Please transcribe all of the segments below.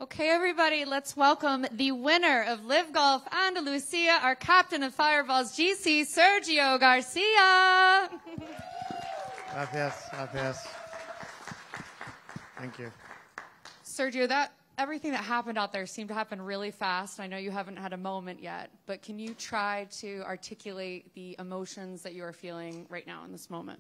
Okay, everybody, let's welcome the winner of LIV Golf Andalucía, our captain of Fireballs GC, Sergio Garcia. Gracias, gracias. Thank you. Sergio, everything that happened out there seemed to happen really fast. I know you haven't had a moment yet, but can you try to articulate the emotions that you are feeling right now in this moment?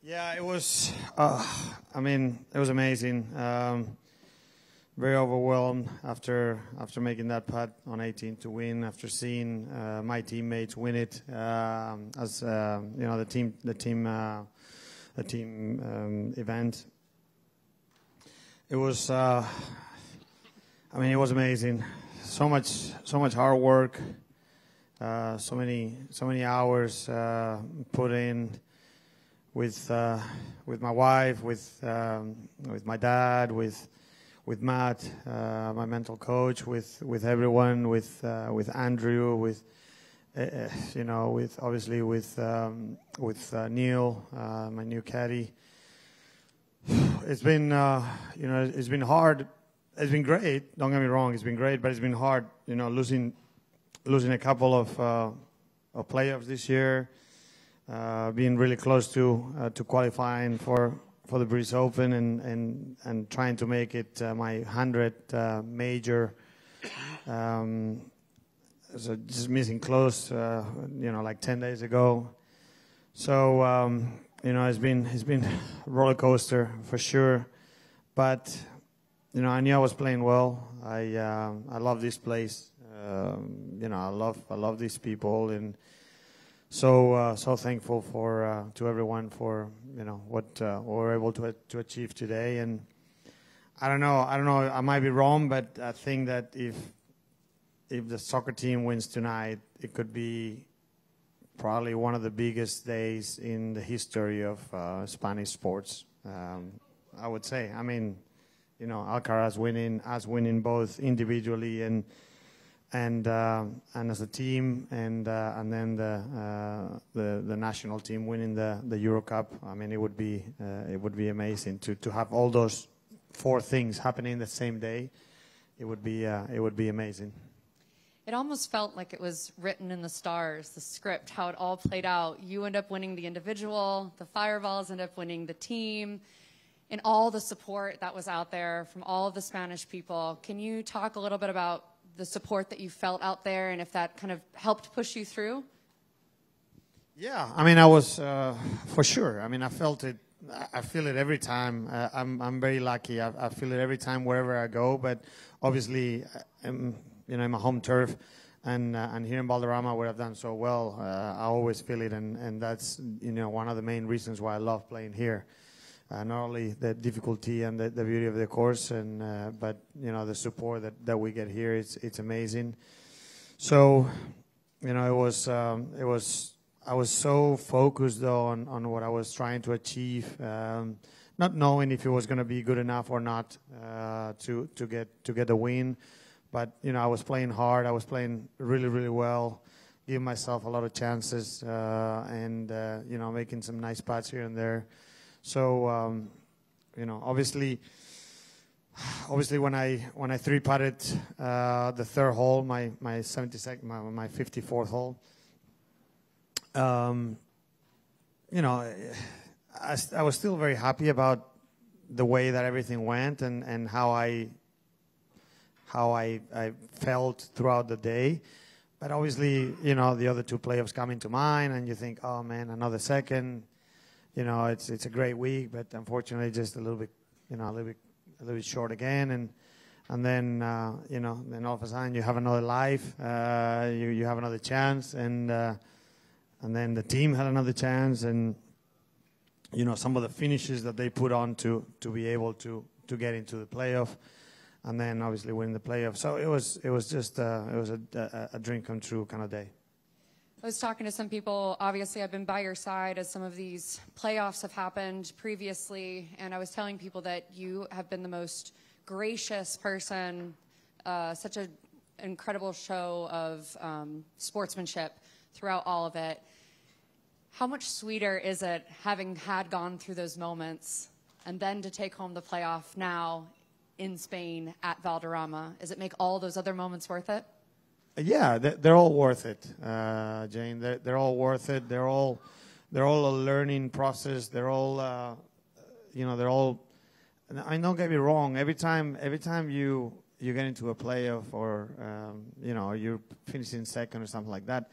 Yeah, it was, it was amazing. Very overwhelmed after making that putt on 18 to win, after seeing my teammates win it, as you know, the team event. It was, it was amazing. So much hard work, so many hours put in with my wife, with my dad, with Matt, my mental coach, with everyone, with Andrew, with obviously with Neil, my new caddy. It's been it's been hard. It's been great. Don't get me wrong. It's been great, but it's been hard. Losing a couple of playoffs this year, being really close to qualifying for the British Open and trying to make it my 100th major. So just missing close, like 10 days ago. So it's been a roller coaster for sure. But I knew I was playing well. I love this place. I love these people, and so thankful to everyone for what we're able to achieve today. And I don't know, I might be wrong, but I think that if the soccer team wins tonight, it could be probably one of the biggest days in the history of Spanish sports. I would say. Alcaraz winning, us winning both individually and as a team, and then the national team winning the Euro Cup. It would be amazing to have all those four things happening the same day. It would be amazing. It almost felt like it was written in the stars, the script, how it all played out. You end up winning the individual, the Fireballs end up winning the team, and all the support that was out there from all of the Spanish people. Can you talk a little bit about the support that you felt out there, and if that kind of helped push you through? Yeah, I was for sure. I felt it. I feel it every time. I'm very lucky. I feel it every time wherever I go. But obviously, in my home turf, and here in Valderrama, where I've done so well, I always feel it, and that's one of the main reasons why I love playing here. Not only the difficulty and the beauty of the course, but the support that we get here, it's amazing. So I was so focused on what I was trying to achieve, not knowing if it was going to be good enough or not to get the win. But I was playing hard. I was playing really, really well, giving myself a lot of chances, and making some nice putts here and there. So obviously when I three putted the third hole, my 72nd, my 54th hole, I was still very happy about the way that everything went and how I felt throughout the day. But obviously, the other two playoffs come into mind, and you think, oh man, another second. It's a great week, but unfortunately, just a little bit short again. And then then all of a sudden you have another life, you have another chance, and then the team had another chance, and some of the finishes that they put on to be able to get into the playoff, and then obviously win the playoff. So it was just a dream come true kind of day. I was talking to some people. Obviously, I've been by your side as some of these playoffs have happened previously, and I was telling people that you have been the most gracious person, such an incredible show of sportsmanship throughout all of it. How much sweeter is it, having had gone through those moments, and then to take home the playoff now in Spain at Valderrama? Does it make all those other moments worth it? Yeah, they're all worth it, Jane. They're all worth it. They're all a learning process. They're all, they're all. I don't get me wrong. Every time you get into a playoff or you're finishing second or something like that,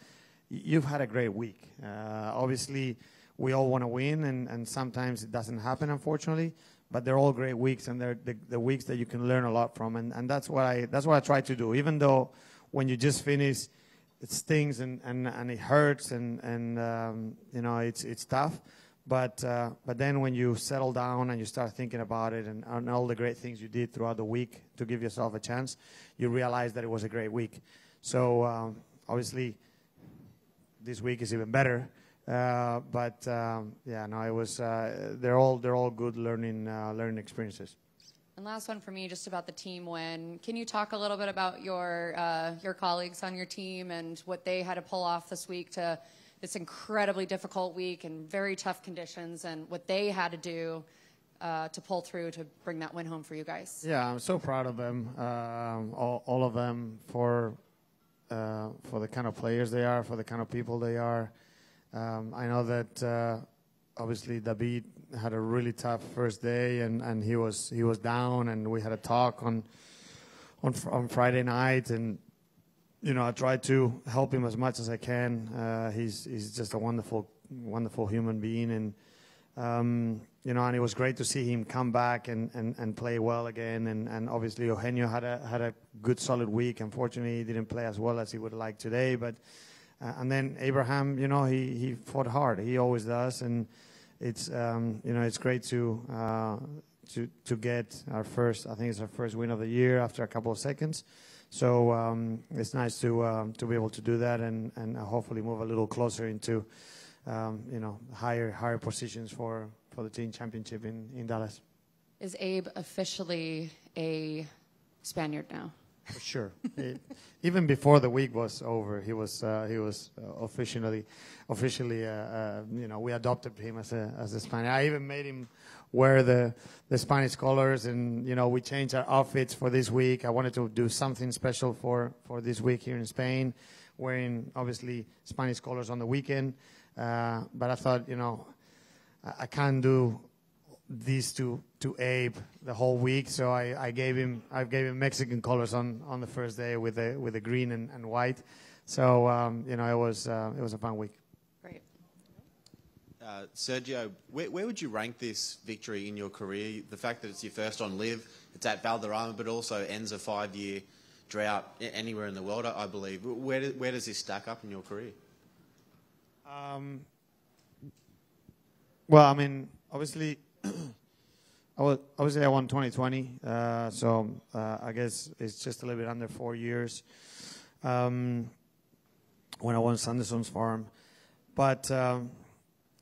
you've had a great week. Obviously, we all want to win, and sometimes it doesn't happen, unfortunately. But they're all great weeks, and they're the weeks that you can learn a lot from, and that's what I try to do. Even though when you just finish, it stings and it hurts, and it's tough. But then when you settle down and you start thinking about it and all the great things you did throughout the week to give yourself a chance, you realize that it was a great week. So obviously, this week is even better. It was. They're all good learning experiences. And last one for me, just about the team win. Can you talk a little bit about your colleagues on your team and what they had to pull off this week to this incredibly difficult week and very tough conditions, and what they had to do to pull through to bring that win home for you guys? Yeah, I'm so proud of them, all of them, for the kind of players they are, for the kind of people they are. I know that obviously David had a really tough first day, and he was down, and we had a talk on Friday night, and I tried to help him as much as I can. He's just a wonderful human being, and and it was great to see him come back and play well again. And obviously Eugenio had a good solid week. Unfortunately, he didn't play as well as he would like today, but. And then Abraham, he fought hard. He always does, and it's it's great to get our first. I think it's our first win of the year after a couple of seconds. So it's nice to be able to do that and hopefully move a little closer into higher positions for the team championship in Dallas. Is Abe officially a Spaniard now? For sure. Even before the week was over, he was officially, we adopted him as a Spaniard. I even made him wear the Spanish colors, and we changed our outfits for this week. I wanted to do something special for this week here in Spain, wearing obviously Spanish colors on the weekend. But I thought, I can't do these to Abe the whole week, so I gave him Mexican colors on the first day with the green and white. So it was a fun week. Great. Sergio, where would you rank this victory in your career? The fact that it's your first on LIV, it's at Valderrama, but also ends a 5-year drought anywhere in the world, I believe. Where does this stack up in your career? Well, I mean, obviously. Obviously, I won 2020, so I guess it's just a little bit under 4 years when I won Sanderson's Farm. But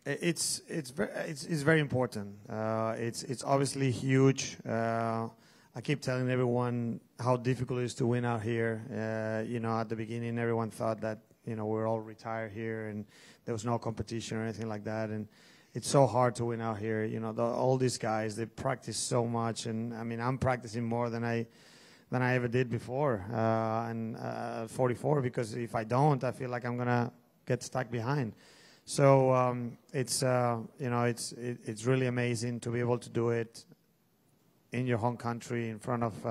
it's very important. It's obviously huge. I keep telling everyone how difficult it is to win out here. At the beginning, everyone thought that we're all retired here and there was no competition or anything like that. And it's so hard to win out here. All these guys, they practice so much, and I mean, I'm practicing more than I ever did before. And 44, because if I don't, I feel like I'm gonna get stuck behind. So it's really amazing to be able to do it in your home country, in front of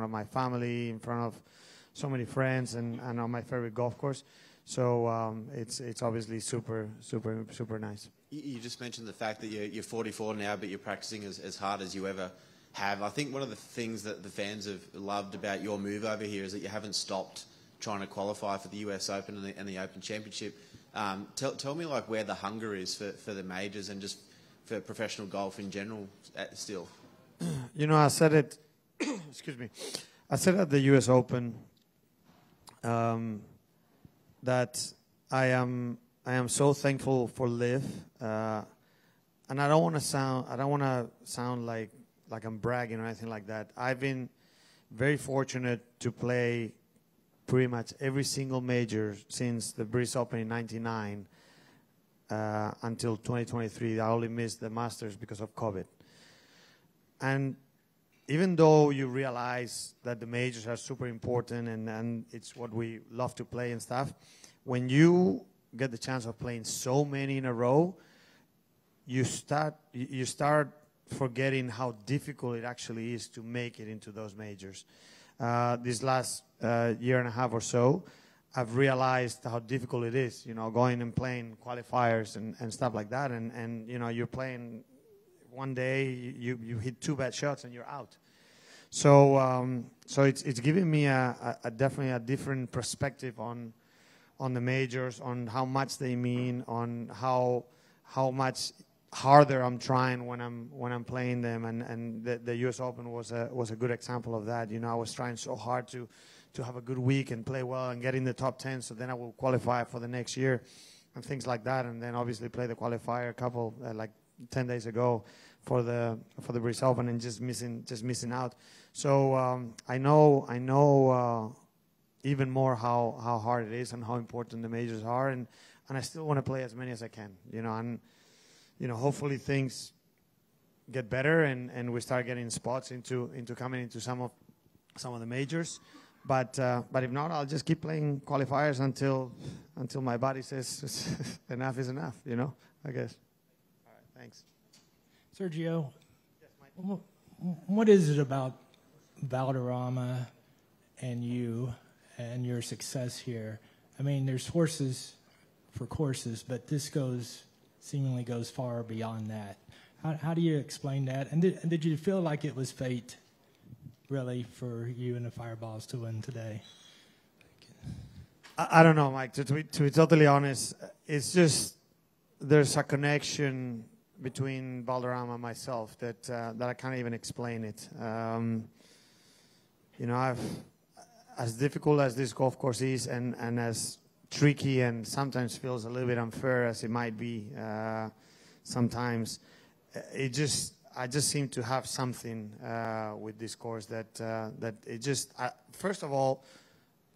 my family, in front of so many friends, and on my favorite golf course. So it's obviously super nice. You just mentioned the fact that you're 44 now, but you're practicing as hard as you ever have. I think one of the things that the fans have loved about your move over here is that you haven't stopped trying to qualify for the US Open and the Open Championship. Tell me where the hunger is for the majors and just for professional golf in general still. I said it, excuse me, I said at the US Open that I am so thankful for LIV, and I don't want to sound like I'm bragging or anything like that. I've been very fortunate to play pretty much every single major since the British Open in '99 until 2023. I only missed the Masters because of COVID. And even though you realize that the majors are super important and it's what we love to play and stuff, when you get the chance of playing so many in a row, you start forgetting how difficult it actually is to make it into those majors. This last year and a half or so, I've realized how difficult it is, you know, going and playing qualifiers and stuff like that. And you know, you're playing one day, you hit 2 bad shots and you're out. So so it's giving me definitely a different perspective on the majors, on how much they mean, on how much harder I'm trying when I'm playing them. And the U.S. Open was a good example of that. You know, I was trying so hard to have a good week and play well and get in the top 10, so then I will qualify for the next year and things like that. And then obviously play the qualifier a couple like 10 days ago for the British Open and just missing out. So I know even more how hard it is and how important the majors are, and I still want to play as many as I can. You know, and you know, hopefully things get better and we start getting spots into coming into some of the majors. But if not, I'll just keep playing qualifiers until my body says enough is enough, you know, I guess. All right, thanks. Sergio, yes, what is it about Valderrama and you and your success here? I mean, there's horses for courses, but this seemingly goes far beyond that. How do you explain that? And did you feel like it was fate, really, for you and the Fireballs to win today? I don't know, Mike. To be totally honest, it's just there's a connection between Valderrama and myself that I can't even explain it. You know, as difficult as this golf course is, and as tricky and sometimes feels a little bit unfair as it might be sometimes, I just seem to have something with this course that it just first of all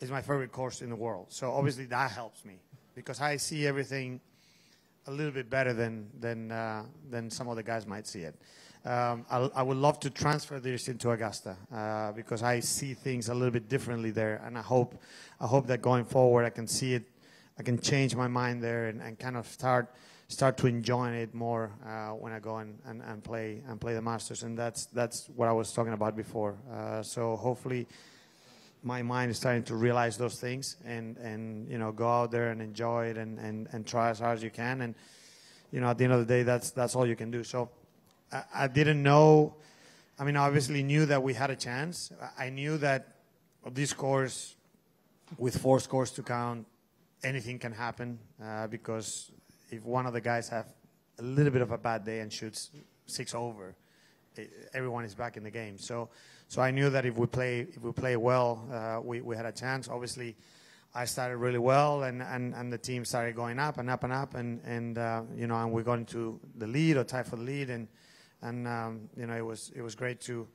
is my favorite course in the world. So obviously that helps me because I see everything a little bit better than some of the guys might see it. I would love to transfer this into Augusta because I see things a little bit differently there, and I hope that going forward I can see it, I can change my mind there and kind of start to enjoy it more when I go and play the Masters, and that's what I was talking about before. So hopefully my mind is starting to realize those things and you know, go out there and enjoy it and try as hard as you can, and you know, at the end of the day that's all you can do. So I didn't know, I mean, I obviously knew that we had a chance. I knew that this course with 4 scores to count, anything can happen because if one of the guys have a little bit of a bad day and shoots 6 over, everyone is back in the game. So I knew that if we play well, we had a chance. Obviously, I started really well, and the team started going up and up and up, and you know, and we got into the lead or tied for the lead, and you know, it was great to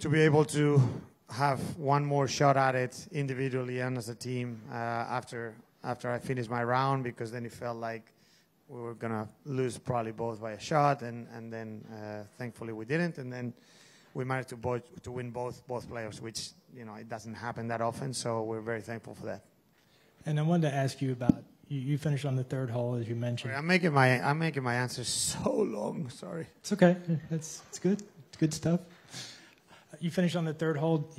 be able to have one more shot at it individually and as a team after I finished my round, because then it felt like we were gonna lose probably both by a shot, and then thankfully we didn't, and then we managed to win both playoffs, which, you know, it doesn't happen that often, so we're very thankful for that. And I wanted to ask you about, you finished on the 3rd hole, as you mentioned. Sorry, I'm making my answers so long. Sorry. It's okay. It's good. It's good stuff. You finished on the 3rd hole.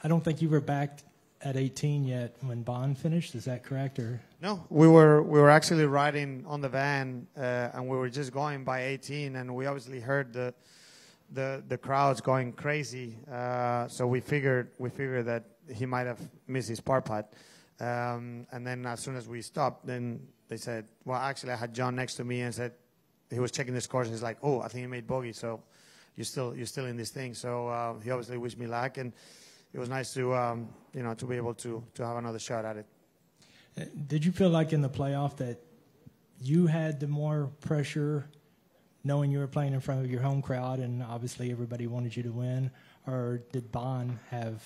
I don't think you were back at 18 yet when Bond finished. Is that correct? Or no, we were actually riding on the van, and we were just going by 18, and we obviously heard the crowds going crazy. So we figured that he might have missed his par putt. And then as soon as we stopped, then they said, well, actually I had John next to me and said, he was checking the scores, and he's like, oh, I think you made bogey, so you're still in this thing. So he obviously wished me luck, and it was nice to you know, to be able to have another shot at it. Did you feel like in the playoff that you had the more pressure, knowing you were playing in front of your home crowd and obviously everybody wanted you to win, or did Bond have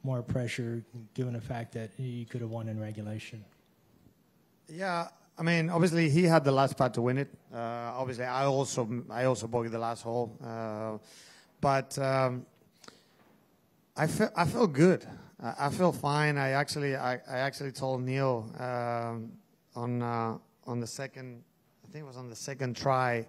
more pressure given the fact that he could have won in regulation? Yeah, I mean, obviously he had the last putt to win it. Obviously I also bogeyed the last hole. but I feel good. I feel fine. I actually told Neil on the second, I think it was on the second try,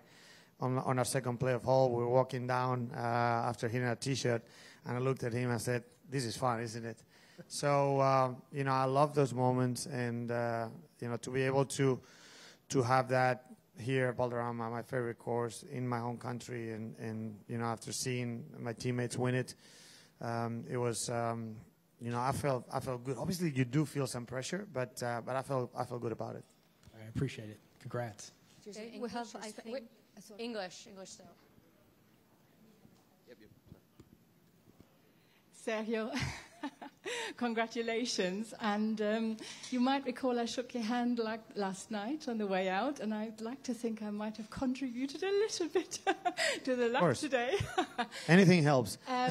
on our second playoff hole. We were walking down after hitting a T-shirt, and I looked at him and said, "This is fun, isn't it?" So I love those moments, and to be able to have that here at Valderrama, my favorite course in my home country, and after seeing my teammates win it, it was. I felt good. Obviously, you do feel some pressure, but I felt good about it. I appreciate it. Congrats. Okay, we have, I think, English still. Yep. Sergio, congratulations. And you might recall I shook your hand last night on the way out, and I'd like to think I might have contributed a little bit to the luck today. Anything helps. I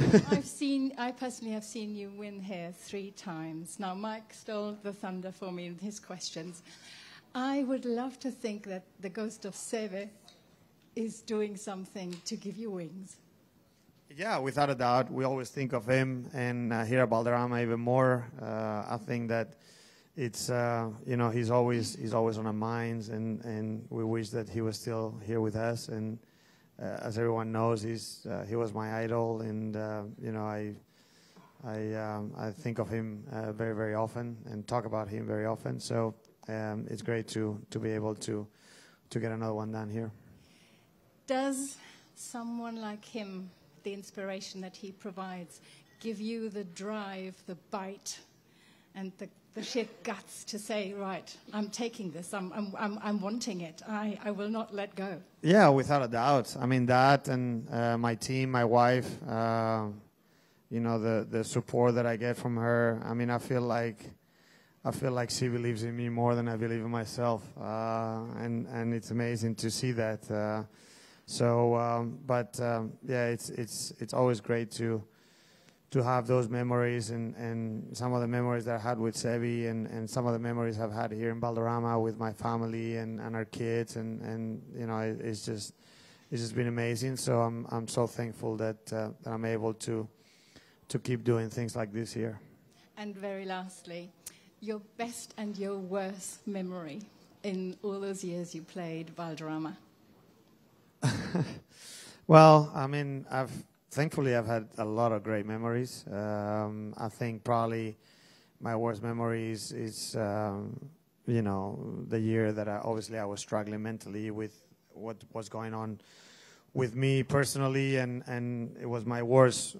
personally have seen you win here 3 times. Now, Mike stole the thunder for me with his questions. I would love to think that the ghost of Seve is doing something to give you wings. Yeah, without a doubt. We always think of him, and here at Valderrama even more. I think that it's, he's always on our minds, and we wish that he was still here with us. And as everyone knows, he was my idol, and I think of him very, very often and talk about him very often. So it's great to be able to get another one done here. Does someone like him, the inspiration that he provides, give you the drive, the bite, and the sheer guts to say, right, I'm taking this, I'm wanting it, I will not let go? Yeah, without a doubt. I mean, that and my team, my wife, the support that I get from her. I mean, I feel like she believes in me more than I believe in myself, and it's amazing to see that. It's always great to have those memories, and some of the memories that I had with Sevi, and some of the memories I've had here in Valderrama with my family and our kids, and it's just been amazing. So I'm so thankful that I'm able to keep doing things like this here. And very lastly, your best and your worst memory in all those years you played Valderrama? Well, I mean, thankfully I've had a lot of great memories. I think probably my worst memories is the year that I was struggling mentally with what was going on with me personally, and it was my worst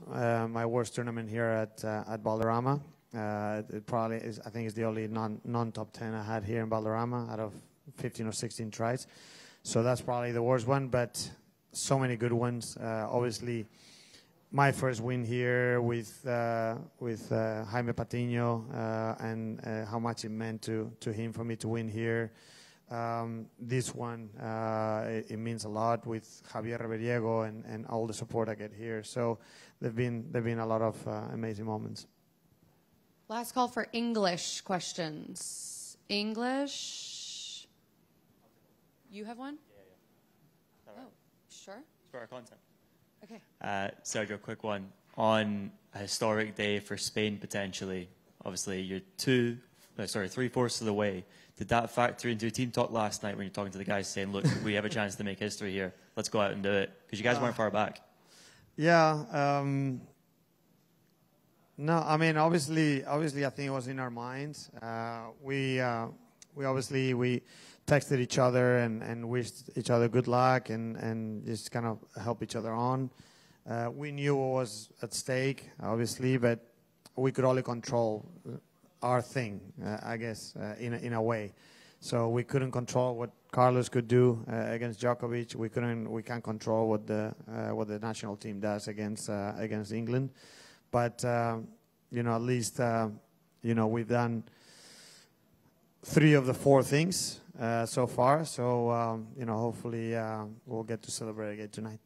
tournament here at Valderrama. It probably is. I think it's the only non-top 10 I had here in Valderrama out of 15 or 16 tries. So that's probably the worst one, but so many good ones. Obviously, my first win here with Jaime Patiño, and how much it meant to him for me to win here. This one, it means a lot with Javier Reveriego and all the support I get here. So there've been a lot of amazing moments. Last call for English questions. English? You have one? Yeah. All right. Oh, sure. It's for our content. Okay. Sergio, quick one. On a historic day for Spain, potentially, obviously you're 3/4 of the way. Did that factor into your team talk last night when you're talking to the guys saying, look, we have a chance to make history here. Let's go out and do it. Because you guys weren't far back. Yeah. No, I mean, obviously, I think it was in our minds. We texted each other and wished each other good luck and just kind of help each other on. We knew what was at stake, obviously, but we could only control our thing, I guess, in a way. So we couldn't control what Carlos could do against Djokovic. We can't control what the national team does against England. But at least we've done 3 of the 4 things so far. So hopefully we'll get to celebrate again tonight.